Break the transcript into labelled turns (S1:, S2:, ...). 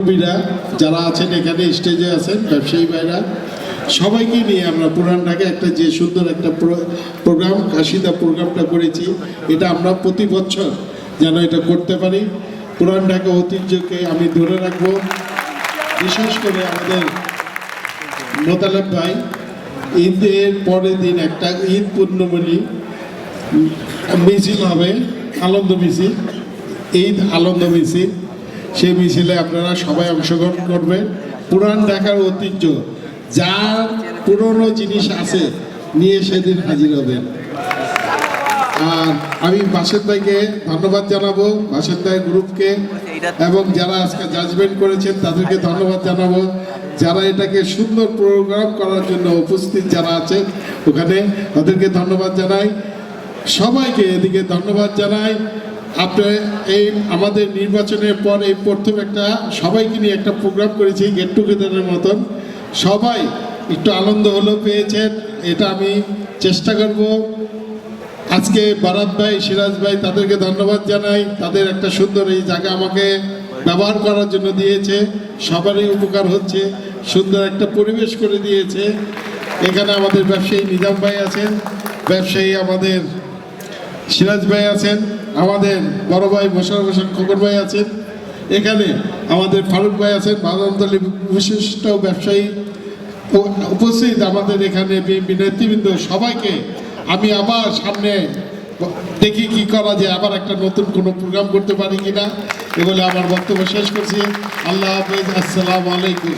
S1: কর্মীরা যারা আছেন এখানে স্টেজে আছেন, ব্যবসায়ী ভাইরা, সবাইকে নিয়ে আমরা পুরান ঢাকা একটা যে সুন্দর একটা প্রোগ্রাম কাশিদা প্রোগ্রামটা করেছি, এটা আমরা প্রতি বছর যেন এটা করতে পারি। পুরান ঢাকা ঐতিহ্যকে আমি ধরে রাখবো। বিশেষ করে আমাদের মোতালেব ভাই ঈদের পরের দিন একটা ঈদ পূর্ণমণি মিছিল হবে, আনন্দ মিছিল, ঈদ আনন্দ মিছিল। সেই মিছিলে আপনারা সবাই অংশগ্রহণ করবেন। পুরান ঢাকার ঐতিহ্য যার পুরনো জিনিস আছে নিয়ে সেদিন হাজির হবেন। আর আমি বাসের ভাইকে ধন্যবাদ জানাবো, বাসের ভাই গ্রুপকে, এবং যারা আজকে জাজমেন্ট করেছেন তাদেরকে ধন্যবাদ জানাবো। যারা এটাকে সুন্দর প্রোগ্রাম করার জন্য উপস্থিত যারা আছেন ওখানে ওদেরকে ধন্যবাদ জানাই। সবাইকে এদিকে ধন্যবাদ জানাই। আপনি এই আমাদের নির্বাচনের পর এই প্রথম একটা সবাইকে নিয়ে একটা প্রোগ্রাম করেছি গেট টুগেদারের মতন। সবাই একটু আনন্দ হলো পেয়েছেন, এটা আমি চেষ্টা করব। আজকে বারাত ভাই, সিরাজ ভাই, তাদেরকে ধন্যবাদ জানাই। তাদের একটা সুন্দর এই জায়গা আমাকে ব্যবহার করার জন্য দিয়েছে, সবারই উপকার হচ্ছে, সুন্দর একটা পরিবেশ করে দিয়েছে। এখানে আমাদের ব্যবসায়ী নিজাম ভাই আছেন, ব্যবসায়ী আমাদের সিরাজ ভাই আছেন, আমাদের বড় ভাই মোশাররফ হোসেন খোকন ভাই আছেন, এখানে আমাদের ফারুক ভাই আছেন, বাদামতলী বিশিষ্ট ব্যবসায়ী উপস্থিত আমাদের এখানে বিএনপি নেতৃবৃন্দ। সবাইকে আমি আবার সামনে দেখি কি করা যায়, আবার একটা নতুন কোনো প্রোগ্রাম করতে পারি কিনা, এ বলে আমার বক্তব্য শেষ করছি। আল্লাহ হাফেজ, আসসালামু আলাইকুম।